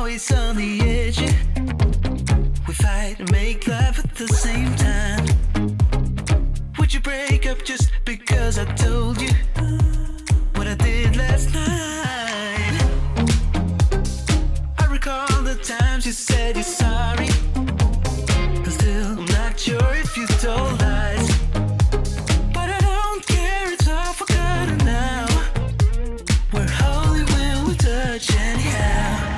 always on the edge. We fight and make love at the same time. Would you break up just because I told you what I did last night? I recall the times you said you're sorry. I'm still not sure if you told lies, but I don't care, it's all forgotten now. We're holy when we touch anyhow.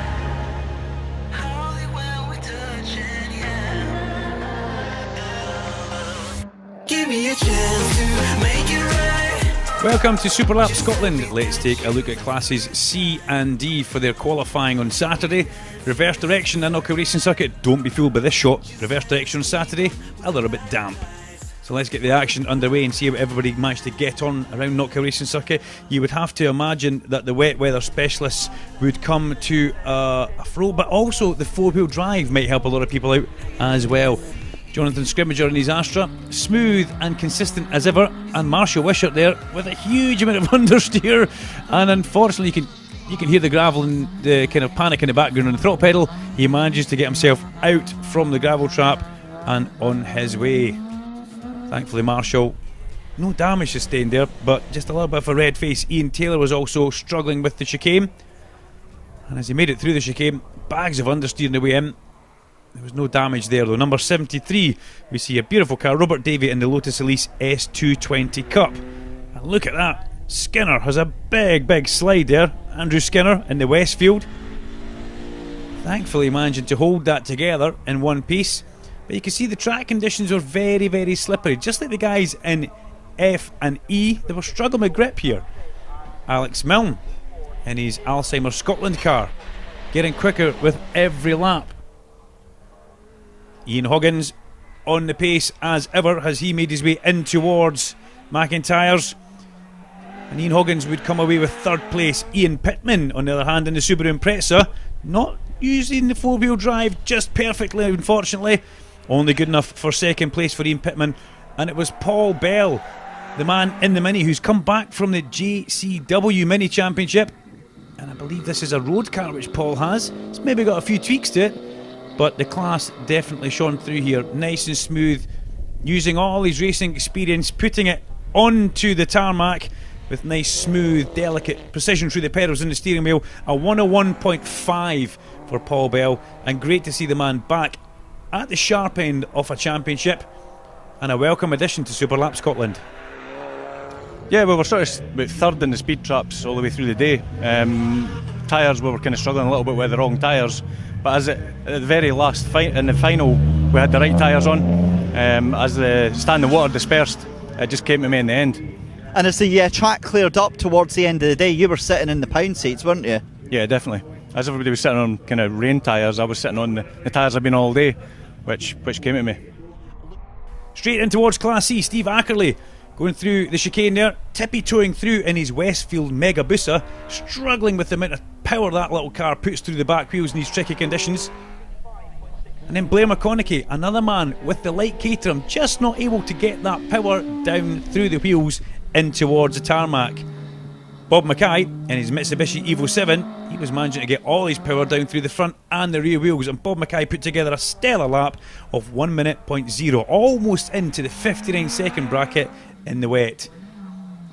Holy when we touch anyhow. Give me a chance to make it right. Welcome to Superlap Scotland. Let's take a look at classes C and D for their qualifying on Saturday. Reverse direction and Knockhill Racing Circuit. Don't be fooled by this shot. Reverse direction on Saturday, a little bit damp. So let's get the action underway and see how everybody managed to get on around Knockhill Racing Circuit. You would have to imagine that the wet weather specialists would come to a fro, but also the four-wheel drive might help a lot of people out as well. Jonathan Scrimmager in his Astra, smooth and consistent as ever, and Marshall Wishart there with a huge amount of understeer, and unfortunately you can hear the gravel and the kind of panic in the background on the throttle pedal. He manages to get himself out from the gravel trap and on his way. Thankfully Marshall, no damage sustained there, but just a little bit of a red face. Ian Taylor was also struggling with the chicane, and as he made it through the chicane, bags of understeer in the way in. There was no damage there though. Number 73, we see a beautiful car, Robert Davey in the Lotus Elise S220 Cup. And look at that, Skinner has a big slide there. Andrew Skinner in the Westfield, thankfully managing to hold that together in one piece. But you can see the track conditions were very slippery, just like the guys in F and E. They were struggling with grip here. Alex Milne in his Alzheimer's Scotland car, getting quicker with every lap. Ian Hoggins on the pace as ever as he made his way in towards McIntyre's. And Ian Hoggins would come away with third place. Ian Pittman, on the other hand, in the Subaru Impreza, not using the four-wheel drive just perfectly, unfortunately. Only good enough for second place for Ian Pittman. And it was Paul Bell, the man in the Mini, who's come back from the JCW Mini Championship. And I believe this is a road car which Paul has. It's maybe got a few tweaks to it, but the class definitely shone through here, nice and smooth, using all his racing experience, putting it onto the tarmac with nice, smooth, delicate precision through the pedals and the steering wheel. A 101.5 for Paul Bell, and great to see the man back at the sharp end of a championship, and a welcome addition to Superlap Scotland. Yeah, well, we're sort of about third in the speed traps all the way through the day. Tyres, we were kind of struggling a little bit with the wrong tyres, but at the very last in the final, we had the right tyres on. As the standing water dispersed, it just came to me in the end. And as the track cleared up towards the end of the day, you were sitting in the pound seats, weren't you? Yeah, definitely. As everybody was sitting on kind of rain tyres, I was sitting on the tyres I've been all day, which came to me. Straight in towards Class C, Steve Ackerley going through the chicane there, tippy-toeing through in his Westfield Mega Busa, struggling with the amount of power that little car puts through the back wheels in these tricky conditions. And then Blair McConaughey, another man with the light Caterham, just not able to get that power down through the wheels in towards the tarmac. Bob Mackay in his Mitsubishi Evo 7, he was managing to get all his power down through the front and the rear wheels, and Bob Mackay put together a stellar lap of 1 minute 0, almost into the 59-second bracket in the wet.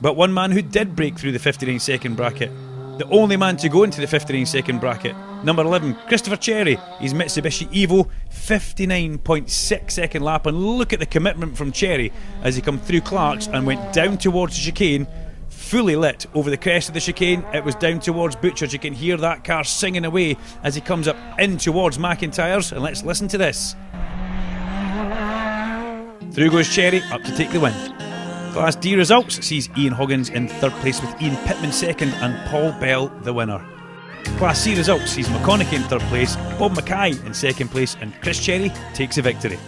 But one man who did break through the 59-second bracket, the only man to go into the 59-second bracket, number 11, Christopher Cherry, his Mitsubishi Evo, 59.6 second lap, and look at the commitment from Cherry as he come through Clark's and went down towards the chicane, fully lit over the crest of the chicane. It was down towards Butchers. You can hear that car singing away as he comes up in towards McIntyre's, and let's listen to this. Through goes Cherry, up to take the win. Class D results sees Ian Hoggins in third place with Ian Pittman second and Paul Bell the winner. Class C results sees McConaughey in third place, Bob Mackay in second place, and Chris Cherry takes the victory.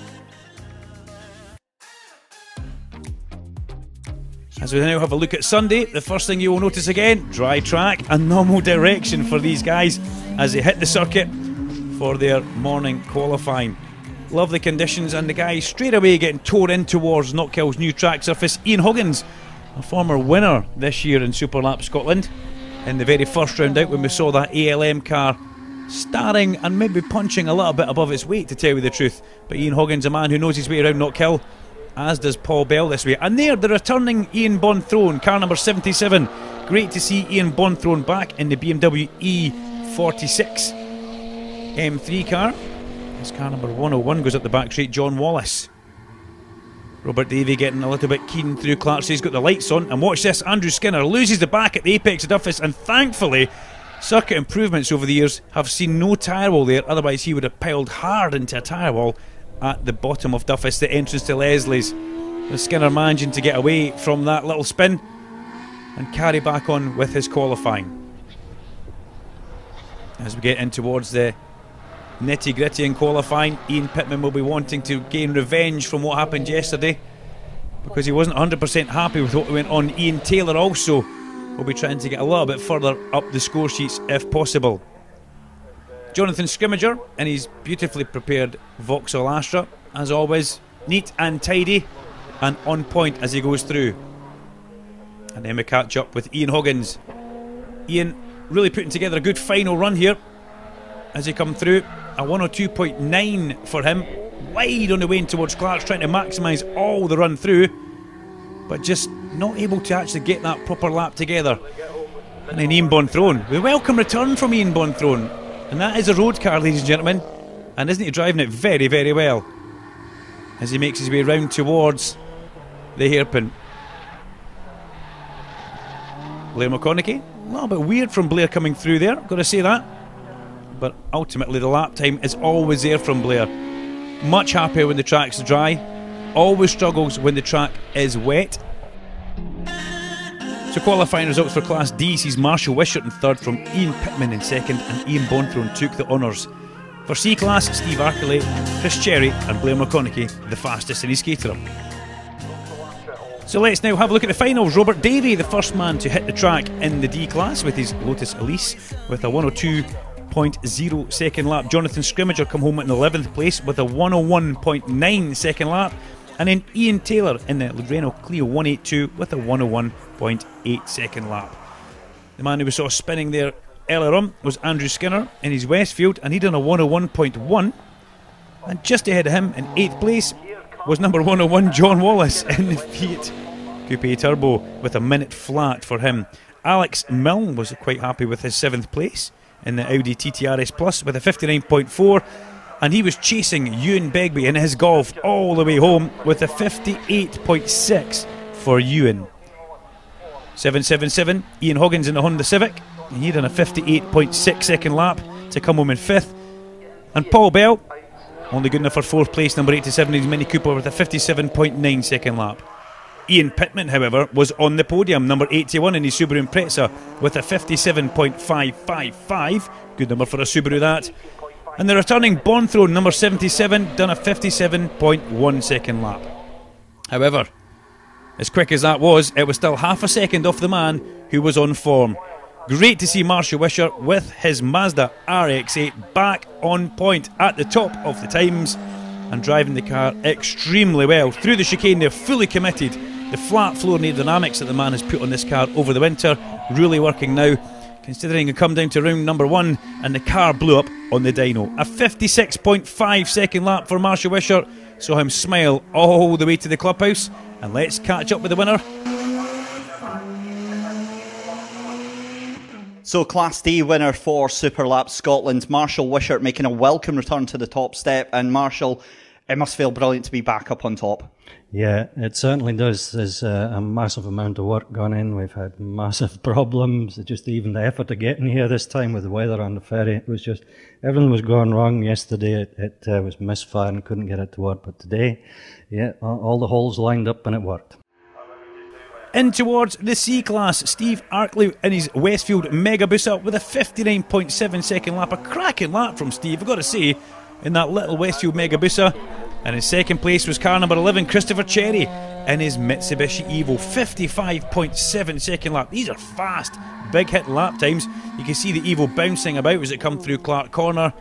As we now have a look at Sunday, the first thing you will notice again, dry track and normal direction for these guys as they hit the circuit for their morning qualifying. Lovely conditions, and the guys straight away getting towed in towards Knockhill's new track surface. Ian Hoggins, a former winner this year in Superlap Scotland, in the very first round out when we saw that ALM car starring and maybe punching a little bit above its weight, to tell you the truth. But Ian Hoggins, a man who knows his way around Knockhill, as does Paul Bell this way. And there, the returning Ian Bonthrown, car number 77. Great to see Ian Bonthrown back in the BMW E46 M3 car. This car number 101 goes up the back straight, John Wallace. Robert Davey getting a little bit keen through Clarkson. He's got the lights on, and watch this, Andrew Skinner loses the back at the apex of Duffus, and thankfully circuit improvements over the years have seen no tyre wall there, otherwise he would have piled hard into a tyre wall at the bottom of Duffus, the entrance to Leslie's. With Skinner managing to get away from that little spin and carry back on with his qualifying. As we get in towards the nitty gritty in qualifying, Ian Pittman will be wanting to gain revenge from what happened yesterday, because he wasn't 100% happy with what went on. Ian Taylor also will be trying to get a little bit further up the score sheets if possible. Jonathan Scrimmager in his beautifully prepared Vauxhall Astra, as always, neat and tidy and on point as he goes through. And then we catch up with Ian Hoggins. Ian really putting together a good final run here as he come through. A 102.9 for him, wide on the way in towards Clark's, trying to maximise all the run through, but just not able to actually get that proper lap together. And then Ian Bonthrown, the welcome return from Ian Bonthrown, and that is a road car, ladies and gentlemen, and isn't he driving it very, very well as he makes his way round towards the hairpin. Blair McConaughey, a little bit weird from Blair coming through there, got to say that, but ultimately the lap time is always there from Blair. Much happier when the track's dry, always struggles when the track is wet. So qualifying results for Class D sees Marshall Wishart in third, from Ian Pittman in second, and Ian Bonthrown took the honours. For C Class, Steve Arkley, Chris Cherry and Blair McConaughey the fastest in his Caterham. So let's now have a look at the finals. Robert Davey, the first man to hit the track in the D Class with his Lotus Elise with a 102.0 second lap. Jonathan Scrimmager come home in 11th place with a 101.9 second lap. And then Ian Taylor in the Renault Clio 182 with a 101.8 second lap. The man who we saw spinning there earlier on was Andrew Skinner in his Westfield, and he done a 101.1. And just ahead of him in 8th place was number 101 John Wallace in the Fiat Coupe Turbo with a minute flat for him. Alex Milne was quite happy with his 7th place in the Audi TTRS Plus with a 59.4. And he was chasing Ewan Begbie in his Golf all the way home with a 58.6 for Ewan. 777, Ian Hoggins in the Honda Civic, and he done a 58.6 second lap to come home in 5th. And Paul Bell, only good enough for 4th place, number 87 in his Mini Cooper with a 57.9 second lap. Ian Pittman, however, was on the podium, number 81 in his Subaru Impreza with a 57.555, good number for a Subaru that. And the returning Bonthrown, number 77, done a 57.1 second lap. However, as quick as that was, it was still half a second off the man who was on form. Great to see Marshall Wishart with his Mazda RX-8 back on point at the top of the times and driving the car extremely well. Through the chicane, they're fully committed. The flat floor aerodynamics that the man has put on this car over the winter really working now, considering it come down to round number 1 and the car blew up on the dyno. A 56.5 second lap for Marshall Wishart, saw him smile all the way to the clubhouse. And let's catch up with the winner. So Class D winner for Superlap Scotland, Marshall Wishart, making a welcome return to the top step. And Marshall, it must feel brilliant to be back up on top. Yeah, it certainly does. There's a massive amount of work gone in. We've had massive problems. Just even the effort of getting here this time with the weather on the ferry, it was just, everything was going wrong yesterday. It was misfiring, couldn't get it to work. But today, yeah, all the holes lined up and it worked. In towards the C-Class, Steve Arkley in his Westfield Megabusa with a 59.7 second lap. A cracking lap from Steve, I've got to say, in that little Westfield Megabusa. And in second place was car number 11, Christopher Cherry, in his Mitsubishi Evo, 55.7 second lap. These are fast, big hit lap times. You can see the Evo bouncing about as it come through Clark Corner.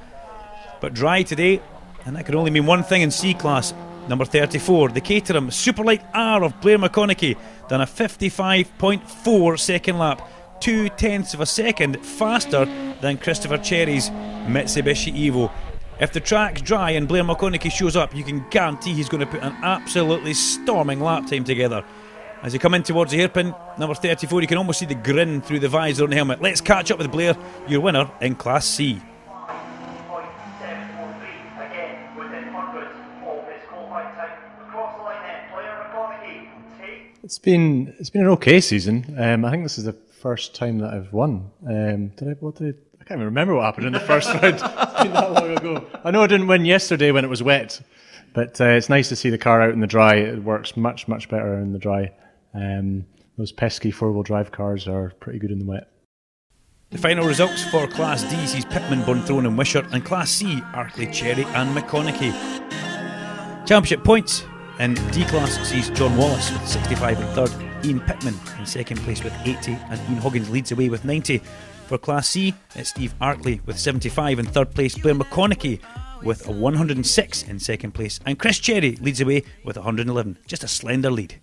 But dry today, and that can only mean one thing in C-Class. Number 34, the Caterham Superlight R of Blair McConaughey, done a 55.4 second lap, 0.2 of a second faster than Christopher Cherry's Mitsubishi Evo. If the track's dry and Blair McConaughey shows up, you can guarantee he's going to put an absolutely storming lap time together. As you come in towards the hairpin, number 34, you can almost see the grin through the visor on the helmet. Let's catch up with Blair, your winner in Class C. It's been an okay season. I think this is the first time that I've won. I can't even remember what happened in the first round. It's been that long ago. I know I didn't win yesterday when it was wet, but it's nice to see the car out in the dry. It works much better in the dry. Those pesky four-wheel drive cars are pretty good in the wet. The final results for Class D sees Pittman, Bunthorne and Wishart, and Class C, Arkley, Cherry and McConaughey. Championship points in D Class sees John Wallace with 65 in third, Ian Pittman in second place with 80, and Ian Hoggins leads away with 90. For Class C, it's Steve Arkley with 75 in third place, Blair McConaughey with a 106 in second place, and Chris Cherry leads away with 111. Just a slender lead.